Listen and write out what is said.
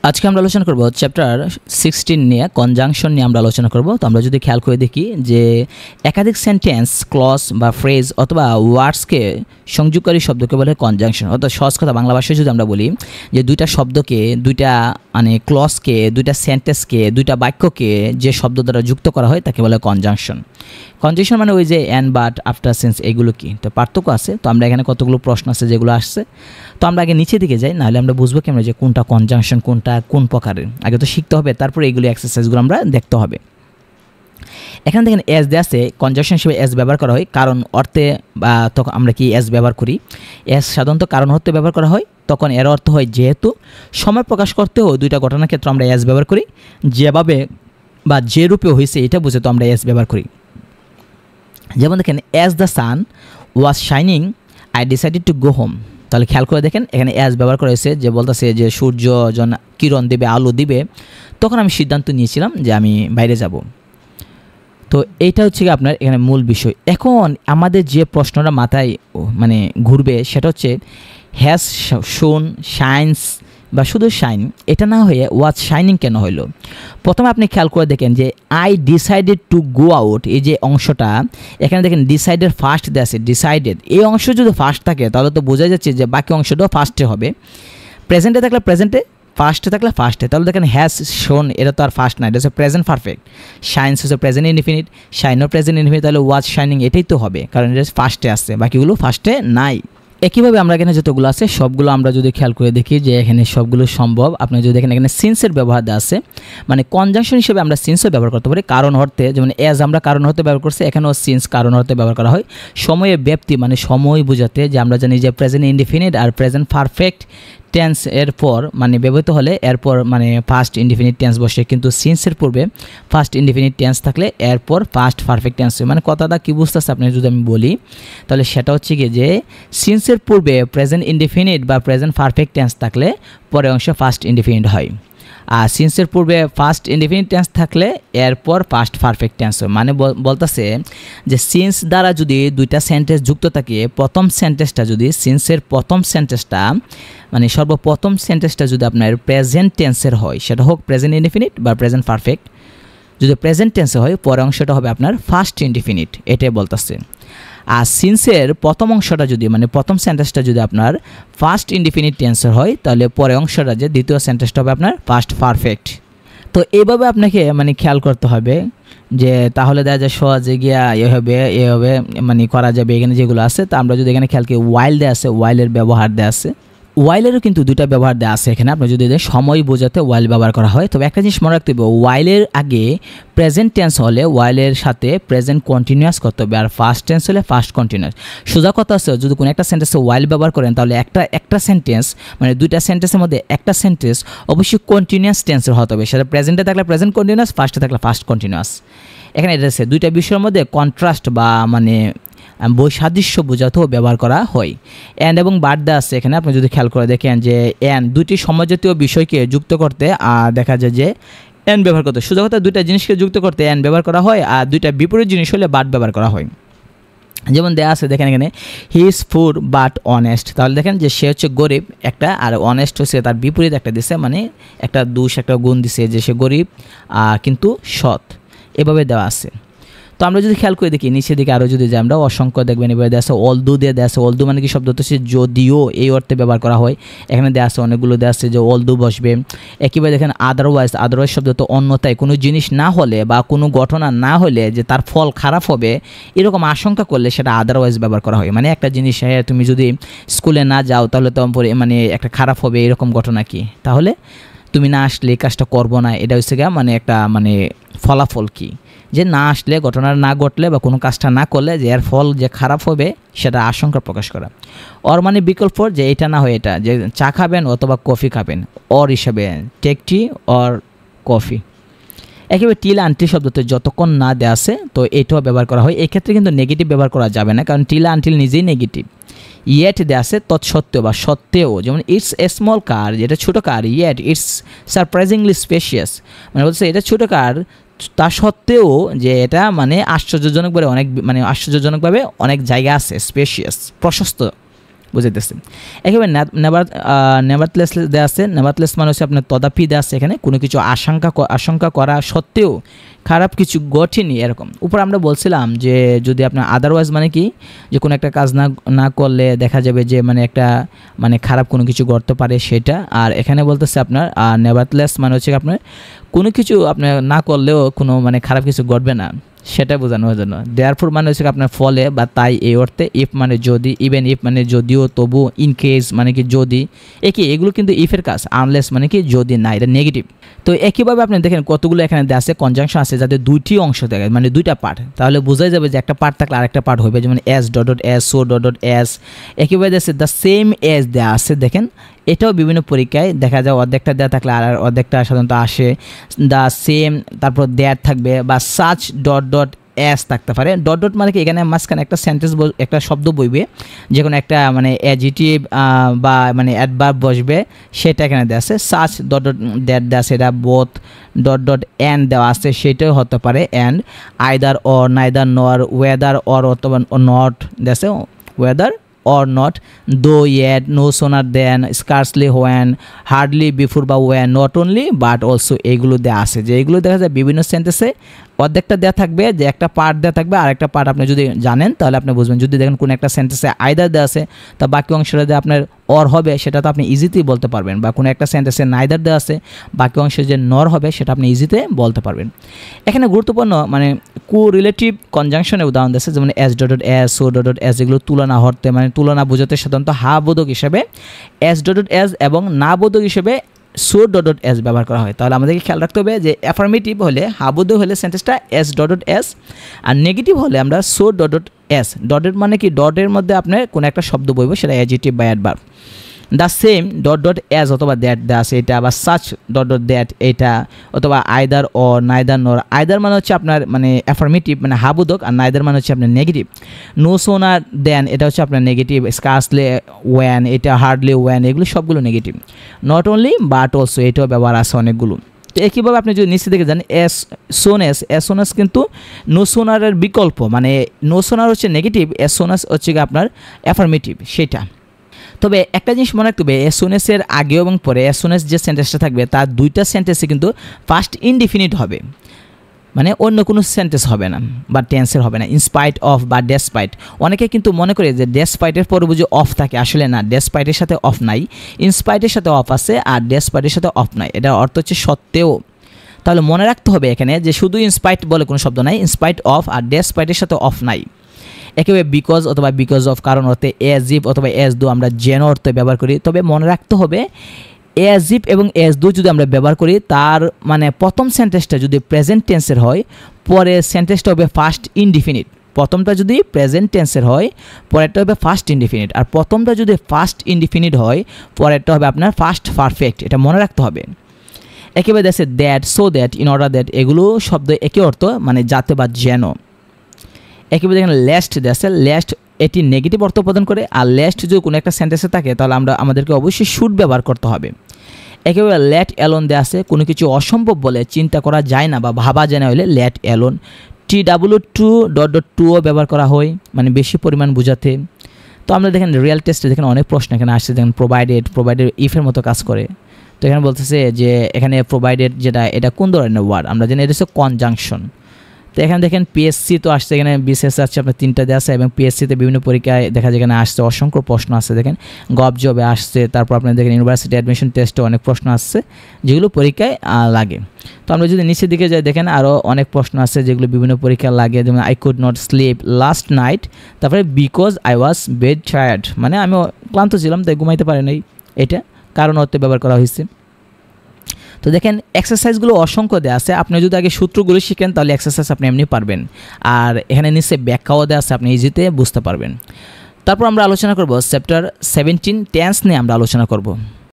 আজকে আমরা আলোচনা করব চ্যাপ্টার 16 নিয়ে কনজাংশন নিয়ে আমরা আলোচনা করব। তো আমরা যদি খেয়াল করে দেখি যে একাধিক সেন্টেন্স, ক্লজ বা ফ্রেজ অথবা ওয়ার্ডসকে সংযোগকারী শব্দকে বলে কনজাংশন। অর্থাৎ সহজ কথা বাংলা ভাষায় যদি আমরা বলি যে দুইটা শব্দকে, দুইটা মানে ক্লজকে, দুইটা সেন্টেন্সকে, দুইটা বাক্যকে যে শব্দ দ্বারা যুক্ত করা হয় তাকে বলে কনজাংশন। কনজাংশন মানে ওই যে অ্যান্ড, বাট, আফটার, সিন্স, এগুলো কি, তো পার্থক্য আছে। তো আমরা এখানে কতগুলো প্রশ্ন আছে যেগুলো আসছে, তো আমরা আগে নিচে দিকে যাই, নাহলে আমরা বুঝবো কেমন যে কোনটা কনজাংশন, কোনটা কোন প্রকারের। আগে তো শিখতে হবে, তারপরে এইগুলো এক্সারসাইজগুলো আমরা দেখতে হবে। এখানে দেখেন এস দেয়া আছে, কনজাংশন হিসেবে এস ব্যবহার করা হয় কারণ অর্থে, বা তখন আমরা কি এস ব্যবহার করি। এস সাধারণত কারণ অর্থে ব্যবহার করা হয়, তখন এর অর্থ হয় যেহেতু। সময় প্রকাশ করতেও দুইটা ঘটনার ক্ষেত্রে আমরা এস ব্যবহার করি, যেভাবে বা যে রূপে হয়েছে এটা বুঝে তো আমরা এস ব্যবহার করি। যেমন দেখেন as the sun was shining I decided to go home. তাহলে খেয়াল করে দেখেন এখানে অ্যাজ ব্যবহার করা হয়েছে, যে বলতেছে যে সূর্য যখন কিরণ দেবে, আলো দিবে, তখন আমি সিদ্ধান্ত নিয়েছিলাম যে আমি বাইরে যাব। তো এইটা হচ্ছে কি আপনার এখানে মূল বিষয়। এখন আমাদের যে প্রশ্নটা মাথায় মানে ঘুরবে সেটা হচ্ছে হ্যাজ শোন, শাইন্স বা শুধু শাইন, এটা না হয়ে ওয়াজ শাইনিং কেন হইলো। প্রথমে আপনি খেয়াল করে দেখেন যে I decided to go out, এই যে অংশটা এখানে দেখেন ডিসাইডেড ফার্স্ট দেয়া আছে, ডিসাইডেড এই অংশ যদি ফার্স্ট থাকে তাহলে তো বোঝা যাচ্ছে যে বাকি অংশটাও ফার্স্টে হবে। প্রেজেন্টে থাকলে প্রেজেন্টে, ফার্স্টে থাকলে ফার্স্টে, তাহলে দেখেন হ্যাজ শোন এটা তো আর ফার্স্ট না, এটা হচ্ছে প্রেজেন্ট পারফেক্ট। শাইন্স হচ্ছে প্রেজেন্ট ইনডিফিনিট, শাইনও প্রেজেন্ট ইনডিফিনিট, তাহলে ওয়াজ শাইনিং এটাই তো হবে, কারণ এটা ফার্স্টে আসছে, বাকিগুলো ফার্স্টে নাই। একইভাবে আমরা এখানে যতগুলো আছে সবগুলো আমরা যদি খেয়াল করে দেখি যে এখানে সবগুলো সম্ভব। আপনি যদি দেখেন এখানে সিন্সের ব্যবহার দেওয়া আছে, মানে কনজাংশন হিসেবে আমরা সিন্সও ব্যবহার করতে পারি কারণ অর্থে, যেমন এজ আমরা কারণ অর্থে ব্যবহার করছি, এখানেও সিন্স কারণ অর্থে ব্যবহার করা হয়। সময়ের ব্যাপ্তি মানে সময় বোঝাতে, যে আমরা জানি যে প্রেজেন্ট ইনডিফিনিট আর প্রেজেন্ট পারফেক্ট টেন্স এরপর মানে ব্যবহৃত হলে এরপর মানে ফার্স্ট ইনডিফিনিট টেন্স বসে, কিন্তু সিন্সের পূর্বে ফার্স্ট ইনডিফিনিট টেন্স থাকলে এরপর ফার্স্ট পারফেক্ট টেন্স। মানে কথাটা কি বুঝতেছে আপনি যদি আমি বলি, তাহলে সেটা হচ্ছে কি যে সিন্সের পূর্বে প্রেজেন্ট ইনডিফিনিট বা প্রেজেন্ট পারফেক্ট টেন্স থাকলে পরে অংশ ফার্স্ট ইনডিফিনিট হয়, আর সিন্সের পূর্বে ফার্স্ট ইনডিফিনিট টেন্স থাকলে এরপর ফার্স্ট পারফেক্ট টেন্স হয়। মানে বলতেছে যে সিন্স দ্বারা যদি দুইটা সেন্টেন্স যুক্ত থাকে, প্রথম সেন্টেন্সটা যদি সিন্সের প্রথম সেন্টেন্সটা মানে সর্বপ্রথম সেন্টেন্সটা যদি আপনার প্রেজেন্ট টেন্সের হয়, সেটা হোক প্রেজেন্ট ইনডিফিনিট বা প্রেজেন্ট পারফেক্ট, যদি প্রেজেন্ট টেন্সে হয় পরে অংশটা হবে আপনার ফার্স্ট ইনডিফিনিট, এটাই বলতেছে। আর সিন্সের প্রথম অংশটা যদি মানে প্রথম সেন্টেন্সটা যদি আপনার ফার্স্ট ইনডিফিনিট টেন্সের হয়, তাহলে পরে অংশটা যে দ্বিতীয় সেন্টেন্সটা হবে আপনার ফার্স্ট পারফেক্ট। তো এইভাবে আপনাকে মানে খেয়াল করতে হবে যে তাহলে দেখা যায় সহজে গিয়া এভাবে মানে করা যাবে। এখানে যেগুলো আছে, তা আমরা যদি এখানে খেয়াল করি ওয়াইল দেওয়া আছে, ওয়াইলের ব্যবহার দেওয়া আছে, ওয়াইলেরও কিন্তু দুইটা ব্যবহার দেওয়া আছে এখানে। আপনি যদি সময় বোঝাতে ওয়াইল ব্যবহার করা হয়, তবে একটা জিনিস মনে রাখতে হবে, ওয়াইলের আগে প্রেজেন্ট টেন্স হলে ওয়াইলের সাথে প্রেজেন্ট কন্টিনিউয়াস করতে হবে, আর ফার্স্ট টেন্স হলে ফার্স্ট কন্টিনিউয়াস। সোজা কথা আছে, যদি কোনো একটা সেন্টেন্সে ওয়াইল ব্যবহার করেন তাহলে একটা সেন্টেন্স মানে দুইটা সেন্টেন্সের মধ্যে একটা সেন্টেন্স অবশ্যই কন্টিনিউয়াস টেন্সের হতে হবে, সেটা প্রেজেন্টে থাকলে প্রেজেন্ট কন্টিনিউয়াস, ফার্স্টে থাকলে ফার্স্ট কন্টিনিউয়াস। এখানে এটা আছে দুইটা বিষয়ের মধ্যে কন্ট্রাস্ট বা মানে বৈসাদৃশ্য বোঝাতেও ব্যবহার করা হয়। অ্যান্ড এবং বাট দেওয়া আছে এখানে, আপনি যদি খেয়াল করে দেখেন যে অ্যান্ড দুইটি সমজাতীয় বিষয়কে যুক্ত করতে দেখা যায় যে অ্যান্ড ব্যবহার করতে, সোজা কথা দুইটা জিনিসকে যুক্ত করতে অ্যান্ড ব্যবহার করা হয়, আর দুইটা বিপরীত জিনিস হলে বাট ব্যবহার করা হয়। যেমন দেওয়া আছে দেখেন এখানে হি ইজ পুর বাট অনেস্ট, তাহলে দেখেন যে সে হচ্ছে গরিব একটা, আর অনেস্ট হচ্ছে তার বিপরীত একটা দিছে, মানে একটা দোষ একটা গুণ দিছে যে সে গরিব কিন্তু সৎ, এভাবে দেওয়া আছে। তো আমরা যদি খেয়াল করে দেখি নিচের দিকে আরও যদি যাই, আমরা অসংখ্য দেখবেন এবার দেওয়া আছে অলদু দিয়ে দেওয়া আছে। অলদু মানে কি শব্দ হচ্ছে যদিও, এই অর্থে ব্যবহার করা হয়। এখানে দেওয়া আছে অনেকগুলো দেওয়া আছে যে অলদু বসবে। একইভাবে দেখেন আদারওয়াইজ শব্দ তো অন্যথায়, কোনো জিনিস না হলে বা কোনো ঘটনা না হলে যে তার ফল খারাপ হবে এরকম আশঙ্কা করলে সেটা আদারওয়াইজ ব্যবহার করা হয়। মানে একটা জিনিস তুমি যদি স্কুলে না যাও তাহলে তো মানে একটা খারাপ হবে, এরকম ঘটনা কি, তাহলে তুমি না আসলে এই কাজটা করবো না, এটা হচ্ছে গা মানে একটা মানে ফলাফল কি, যে না আসলে ঘটনা না ঘটলে বা কোনো কাজটা না করলে যে এর ফল যে খারাপ হবে সেটা আশঙ্কা প্রকাশ করা। অর মানে বিকল্প, যে এটা না হয় এটা, যে চা খাবেন অথবা কফি খাবেন, অর হিসাবে টেক টি অর কফি। একেবারে টিল আনটিল শব্দতে যতক্ষণ না দেওয়া আছে তো এটাও ব্যবহার করা হয়। এক্ষেত্রে কিন্তু নেগেটিভ ব্যবহার করা যাবে না, কারণ টিল আনটিল নিজেই নেগেটিভ। ইয়েট দেওয়া আছে তৎসত্ত্বেও বা সত্ত্বেও, যেমন ইটস এ স্মল কার, যেটা ছোটো কার, ইয়েট ইটস সারপ্রাইজিংলি স্পেশিয়াস, মানে বলছে এটা ছোটো কার তা সত্ত্বেও যে এটা মানে আশ্চর্যজনকভাবে অনেক মানে আশ্চর্যজনকভাবে অনেক জায়গা আছে, স্পেশিয়াস প্রশস্ত বুঝাইতেছে। একেবারে নেভারথলেস দেওয়া আছে, নেভারথলেস মানে হচ্ছে আপনার তদাপি দেওয়া আছে এখানে, কোনো কিছু আশঙ্কা করা সত্ত্বেও খারাপ কিছু ঘটেনি এরকম। উপর আমরা বলছিলাম যে যদি আপনার আদারওয়াইজ মানে কি, যে কোনো একটা কাজ না করলে দেখা যাবে যে মানে একটা মানে খারাপ কোনো কিছু ঘটতে পারে সেটা। আর এখানে বলতেছে আপনার নেভারথলেস মানে হচ্ছে আপনার কোনো কিছু আপনার না করলেও কোনো মানে খারাপ কিছু ঘটবে না সেটা বোঝানোর জন্য। দেয়ারফর মানে হচ্ছে আপনার ফলে বা তাই এই অর্থে, ইফ মানে যদি, ইভেন ইফ মানে যদিও, তবু, ইন কেস মানে কি যদি, এগুলো কিন্তু ইফের কাজ। আনলেস মানে কি যদি না, এটা নেগেটিভ। তো একইভাবে আপনি দেখেন কতগুলো এখানে আছে কনজাংশন আছে যাতে দুইটি অংশ থাকে, মানে দুইটা পার্ট, তাহলে বোঝাই যাবে যে একটা পার্ট থাকলে আরেকটা পার্ট হবে, যেমন S dot dot S, so dot dot S. একইভাবে আছে দ্য সেম এস দেওয়া আছে, দেখেন এটাও বিভিন্ন পরীক্ষায় দেখা যায় অর্ধেকটা দেওয়া থাকলে আর অর্ধেকটা সাধারণত আসে। দ্য সেম, তারপর দ্যাট থাকবে, বা সাচ ডট ডট এস থাকতে পারে। ডট ডট মানে কি এখানে মাঝখানে একটা সেন্টেন্স, একটা শব্দ বইবে, যে কোনো একটা মানে অ্যাডজেক্টিভ বা মানে অ্যাডভার্ব বসবে, সেটা এখানে দেওয়া আছে। সাচ ডট ডট দ্যাট দেওয়া আছে, এটা বোথ ডট ডট অ্যান্ড দেওয়া আছে, সেটাও হতে পারে অ্যান্ড। আইদার অর, নাইদার নর, ওয়েদার অর অথবা নট দেওয়া আছে, weather or not, though yet, no sooner than, scarcely when, hardly before বা when, not only but also, এইগুলো দেওয়া আছে। যে এইগুলো দেখা যায় বিভিন্ন সেন্টেন্সে অর্ধেকটা দেওয়া থাকবে, যে একটা পার্ট দেওয়া থাকবে, আর একটা পার্ট আপনি যদি জানেন তাহলে আপনি বুঝবেন। যদি দেখেন কোনো একটা সেন্টেন্সে আইদার দেওয়া আছে, তা বাকি অংশটা যে আপনার অর হবে সেটা তো আপনি ইজিতেই বলতে পারবেন, বা কোনো একটা সেন্টেন্সে নাইদার দেওয়া আছে, বাকি অংশে যে নর হবে সেটা আপনি ইজিতে বলতে পারবেন। এখানে গুরুত্বপূর্ণ মানে রিলেটিভ কনজাংশনের উদাহরণ দিয়েছে, যেমন S dot dot S, so dot dot S, এগুলো তুলনা হতে মানে তুলনা বোঝাতে সাধারণত হা বোধক হিসেবে এস ডট ডট এস এবং না বোধক হিসেবে সো ডট ডট এস ব্যবহার করা হয়। তাহলে আমাদেরকে খেয়াল রাখতে হবে যে অ্যাফার্মেটিভ হলে হাবোধক হলে সেন্টেন্সটা এস ডট ডট এস, আর নেগেটিভ হলে আমরা সো ডট ডট এস। ডটের মানে কি ডটের মধ্যে আপনার কোনো একটা শব্দ বইব, সেটা অ্যাডজেক্টিভ বা adverb. The same dot dot S অথবা দ্যাট দেওয়া আছে এটা, বা সাচ ডট ডট দ্যাট এটা, অথবা আইদার অর, নাইদার নর। আইদার মানে হচ্ছে আপনার মানে অ্যাফার্মেটিভ মানে হাবোধক, আর নাইদার মানে হচ্ছে আপনার নেগেটিভ। নো সোনার দেন এটা হচ্ছে আপনার নেগেটিভ। স্কার্সলি ওয়ান এটা, হার্ডলি ওয়ান, এগুলো সবগুলো negative. Not only but also, এটাও ব্যবহার আছে অনেকগুলো। তো একইভাবে আপনি যদি নিচে দিকে যান এস সোনেস কিন্তু নো সোনারের বিকল্প, মানে নো সোনার হচ্ছে নেগেটিভ, এস সোনাস হচ্ছে আপনার অ্যাফার্মেটিভ সেটা। তবে একটা জিনিস মনে রাখতে হবে, এসওনেসের আগে এবং পরে এসওনেস যে সেন্টেন্সটা থাকবে তার দুইটা সেন্টেন্সে কিন্তু ফার্স্ট ইনডিফিনিট হবে, মানে অন্য কোনো সেন্টেন্স হবে না বা টেন্সের হবে না। ইনস্পাইট অফ বা ডেসপাইট, অনেকে কিন্তু মনে করে যে ডেসপাইটের পরে বুঝি অফ থাকে, আসলে না, ডেসপাইটের সাথে অফ নাই, ইনস্পাইটের সাথে অফ আছে আর ডেসপাইটের সাথে অফ নাই, এটার অর্থ হচ্ছে সত্ত্বেও। তাহলে মনে রাখতে হবে এখানে যে শুধু ইনস্পাইট বলে কোনো শব্দ নাই, ইনস্পাইট অফ আর ডেসপাইটের সাথে অফ নাই। একেবারে বিকজ অথবা বিকজ অফ কারণ অর্থে এজ ইফ অথবা এজ দো আমরা যেন অর্থে ব্যবহার করি। তবে মনে রাখতে হবে এজ ইফ এবং এজ দো যদি আমরা ব্যবহার করি, তার মানে প্রথম সেন্টেন্সটা যদি প্রেজেন্ট টেন্সের হয়, পরে সেন্টেন্সটা হবে ফার্স্ট ইনডিফিনিট। প্রথমটা যদি প্রেজেন্ট টেন্সের হয়, পরেরটা হবে ফার্স্ট ইনডিফিনিট, আর প্রথমটা যদি ফার্স্ট ইনডিফিনিট হয়, পরেরটা হবে আপনার ফার্স্ট পারফেক্ট। এটা মনে রাখতে হবে। একেবারে দেখছে that, so that, in order that, এগুলো শব্দ একই অর্থ, মানে যাতে বা যেন। একেবারে দেখেন লেস্ট দেশে, লেস্ট এটি নেগেটিভ অর্থ প্রদান করে, আর লেস্ট যদি কোনো একটা সেন্টেন্সে থাকে তাহলে আমাদেরকে অবশ্যই শুড ব্যবহার করতে হবে। একেবারে লেট অ্যালোন দেওয়া আছে, কোনো কিছু অসম্ভব বলে চিন্তা করা যায় না বা ভাবা যায় না হলে let alone. TW2 dot dot টুও ব্যবহার করা হয়, মানে বেশি পরিমাণ বোঝাতে। তো আমরা দেখেন রিয়েল টেস্টে দেখেন অনেক প্রশ্ন এখানে আসছে, দেখেন প্রোভাইডেড ইফের মতো কাজ করে। তো এখানে বলতেছে যে এখানে প্রোভাইডেড যেটা, এটা কোন ধরনের ওয়ার্ড, আমরা জানি এটা হচ্ছে কনজাংশন। তো এখানে দেখেন পিএসসি তো আসছে, এখানে বিসিএস আসছে আপনার 3টা দেওয়া আছে, এবং পিএসসিতে বিভিন্ন পরীক্ষায় দেখা যায় এখানে আসছে অসংখ্য প্রশ্ন আসছে। দেখেন গভ জবে আসছে, তারপর আপনার দেখেন ইউনিভার্সিটি অ্যাডমিশন টেস্টে অনেক প্রশ্ন আসছে যেগুলো পরীক্ষায় লাগে। তো আমরা যদি নিচের দিকে যাই দেখেন আরও অনেক প্রশ্ন আছে যেগুলো বিভিন্ন পরীক্ষায় লাগে, যেমন I could not sleep last night, তারপরে because I was bad tired, মানে আমি ক্লান্ত ছিলাম তাই ঘুমাইতে পারি নাই, এটা কারণ অর্থে ব্যবহার করা হয়েছে। তো দেখেন এক্সারসাইজগুলো অসংখ্য দেওয়া আছে, আপনি যদি আগে সূত্রগুলো শিখেন তাহলে এক্সারসাইজ আপনি এমনি পারবেন, আর এখানে নিচে ব্যাখ্যাও দেওয়া আছে, আপনি ইজিতে বুঝতে পারবেন। তারপর আমরা আলোচনা করব চ্যাপ্টার 17 টেন্স নিয়ে আমরা আলোচনা করব।